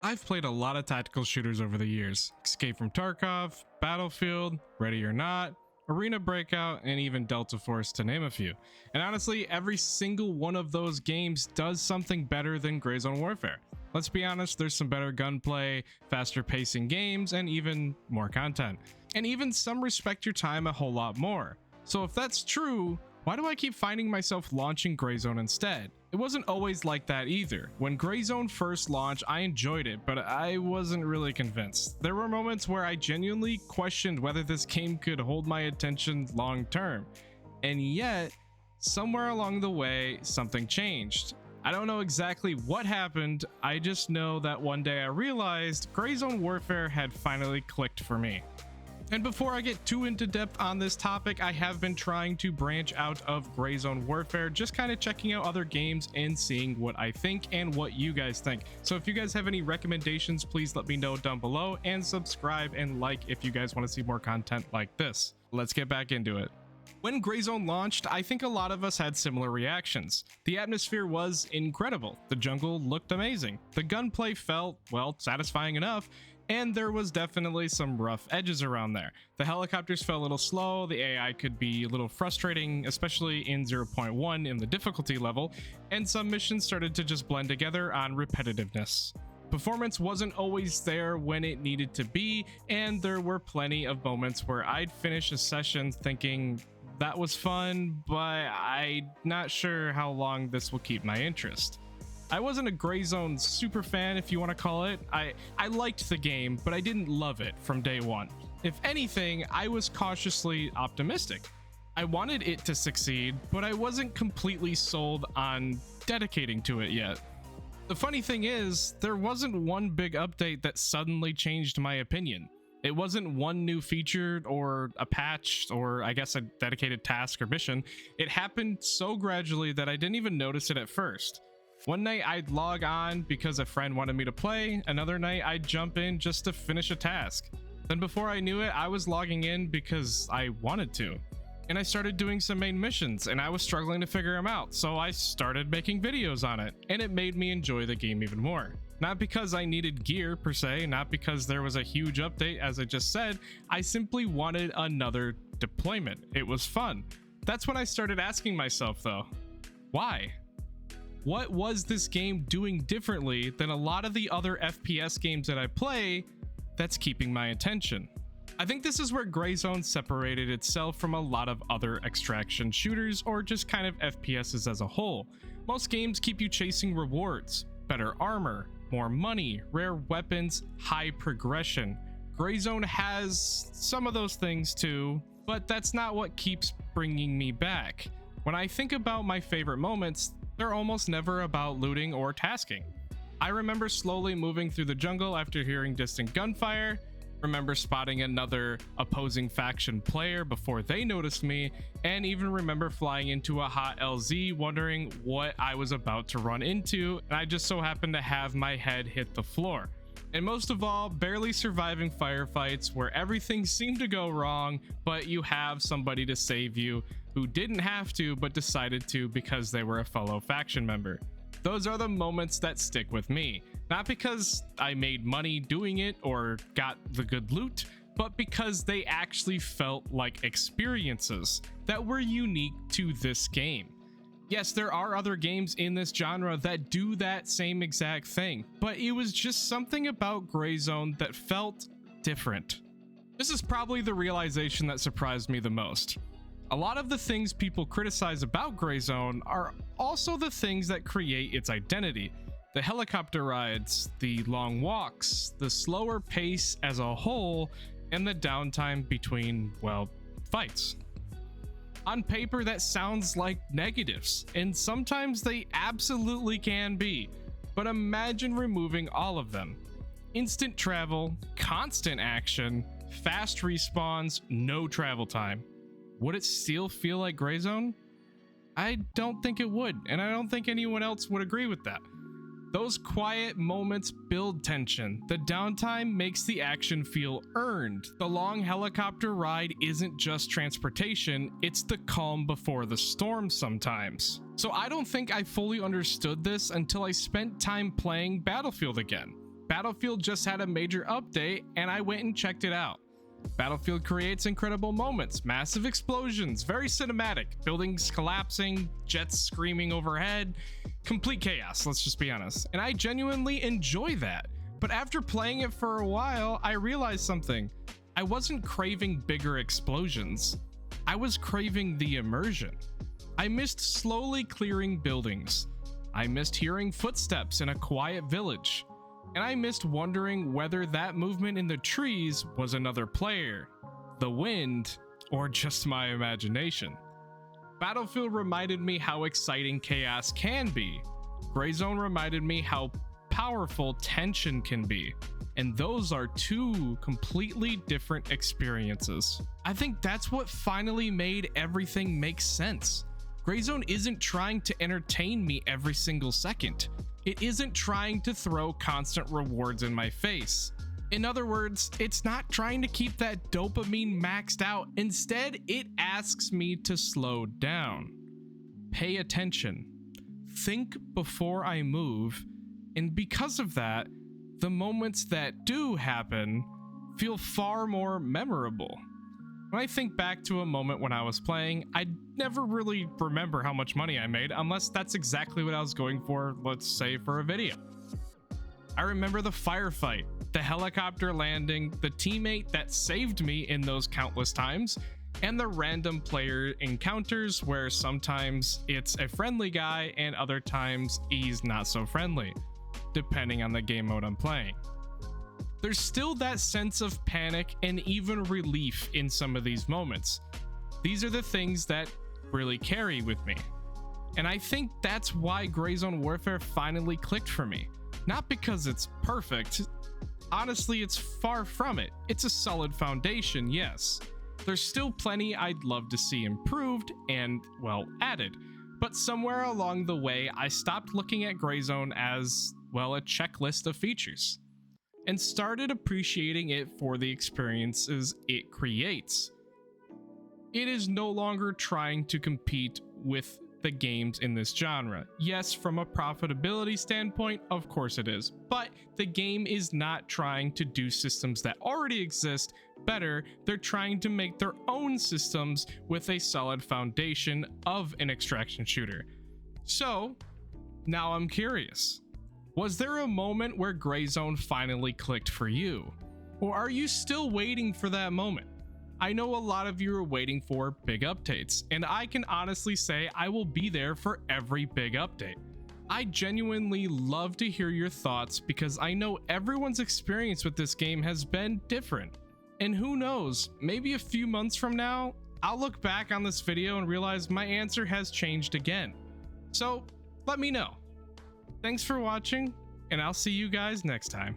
I've played a lot of tactical shooters over the years. Escape from Tarkov, Battlefield, Ready or Not, Arena Breakout, and even Delta Force, to name a few. And honestly, every single one of those games does something better than Gray Zone Warfare. Let's be honest, there's some better gunplay, faster pacing games, and even more content. And even some respect your time a whole lot more. So if that's true, why do I keep finding myself launching Gray Zone instead? It wasn't always like that either. When Gray Zone first launched, I enjoyed it, but I wasn't really convinced. There were moments where I genuinely questioned whether this game could hold my attention long term. And yet, somewhere along the way, something changed. I don't know exactly what happened, I just know that one day I realized Gray Zone Warfare had finally clicked for me. And before I get too into depth on this topic, I have been trying to branch out of Gray Zone Warfare, just kind of checking out other games and seeing what I think and what you guys think. So if you guys have any recommendations, please let me know down below, and subscribe and like if you guys want to see more content like this. Let's get back into it. When Gray Zone launched, I think a lot of us had similar reactions. The atmosphere was incredible, the jungle looked amazing, the gunplay felt, well, satisfying enough, and there was definitely some rough edges around there. The helicopters felt a little slow, the AI could be a little frustrating, especially in 0.1 in the difficulty level, and some missions started to just blend together on repetitiveness. Performance wasn't always there when it needed to be, and there were plenty of moments where I'd finish a session thinking, that was fun, but I'm not sure how long this will keep my interest. I wasn't a Gray Zone super fan, if you want to call it. I liked the game, but I didn't love it from day one. If anything, I was cautiously optimistic. I wanted it to succeed, but I wasn't completely sold on dedicating to it yet. The funny thing is, there wasn't one big update that suddenly changed my opinion. It wasn't one new feature or a patch or I guess a dedicated task or mission. It happened so gradually that I didn't even notice it at first. One night I'd log on because a friend wanted me to play, another night I'd jump in just to finish a task. Then before I knew it, I was logging in because I wanted to. And I started doing some main missions and I was struggling to figure them out, so I started making videos on it, and it made me enjoy the game even more. Not because I needed gear per se, not because there was a huge update as I just said, I simply wanted another deployment. It was fun. That's when I started asking myself though, why? What was this game doing differently than a lot of the other FPS games that I play that's keeping my attention? I think this is where Gray Zone separated itself from a lot of other extraction shooters or just kind of FPSs as a whole. Most games keep you chasing rewards, better armor, more money, rare weapons, high progression. Gray Zone has some of those things too, but that's not what keeps bringing me back. When I think about my favorite moments, they're almost never about looting or tasking. I remember slowly moving through the jungle after hearing distant gunfire, remember spotting another opposing faction player before they noticed me, and even remember flying into a hot LZ wondering what I was about to run into, and I just so happened to have my head hit the floor. And most of all, barely surviving firefights where everything seemed to go wrong, but you have somebody to save you who didn't have to but decided to because they were a fellow faction member. Those are the moments that stick with me, not because I made money doing it or got the good loot, but because they actually felt like experiences that were unique to this game. Yes, there are other games in this genre that do that same exact thing, but it was just something about Gray Zone that felt different. This is probably the realization that surprised me the most. A lot of the things people criticize about Gray Zone are also the things that create its identity. The helicopter rides, the long walks, the slower pace as a whole, and the downtime between, well, fights. On paper, that sounds like negatives, and sometimes they absolutely can be, but imagine removing all of them. Instant travel, constant action, fast respawns, no travel time. Would it still feel like Gray Zone? I don't think it would, and I don't think anyone else would agree with that. Those quiet moments build tension. The downtime makes the action feel earned. The long helicopter ride isn't just transportation, it's the calm before the storm sometimes. So I don't think I fully understood this until I spent time playing Battlefield again. Battlefield just had a major update and I went and checked it out. Battlefield creates incredible moments, massive explosions, very cinematic, buildings collapsing, jets screaming overhead, complete chaos, let's just be honest. And I genuinely enjoy that. But after playing it for a while, I realized something. I wasn't craving bigger explosions. I was craving the immersion. I missed slowly clearing buildings. I missed hearing footsteps in a quiet village. And I missed wondering whether that movement in the trees was another player, the wind, or just my imagination. Battlefield reminded me how exciting chaos can be. Gray Zone reminded me how powerful tension can be. And those are two completely different experiences. I think that's what finally made everything make sense. Gray Zone isn't trying to entertain me every single second. It isn't trying to throw constant rewards in my face. In other words, it's not trying to keep that dopamine maxed out. Instead, it asks me to slow down, pay attention, think before I move, and because of that, the moments that do happen feel far more memorable. When I think back to a moment when I was playing, I never really remember how much money I made unless that's exactly what I was going for, let's say for a video. I remember the firefight, the helicopter landing, the teammate that saved me in those countless times, and the random player encounters where sometimes it's a friendly guy and other times he's not so friendly, depending on the game mode I'm playing. There's still that sense of panic and even relief in some of these moments. These are the things that really carry with me. And I think that's why Gray Zone Warfare finally clicked for me. Not because it's perfect. Honestly, it's far from it. It's a solid foundation, yes. There's still plenty I'd love to see improved and, well, added. But somewhere along the way, I stopped looking at Gray Zone as, well, a checklist of features, and started appreciating it for the experiences it creates. It is no longer trying to compete with the games in this genre. Yes, from a profitability standpoint, of course it is, but the game is not trying to do systems that already exist better. They're trying to make their own systems with a solid foundation of an extraction shooter. So, now I'm curious. Was there a moment where Gray Zone finally clicked for you? Or are you still waiting for that moment? I know a lot of you are waiting for big updates, and I can honestly say I will be there for every big update. I genuinely love to hear your thoughts because I know everyone's experience with this game has been different. And who knows, maybe a few months from now, I'll look back on this video and realize my answer has changed again. So let me know. Thanks for watching, and I'll see you guys next time.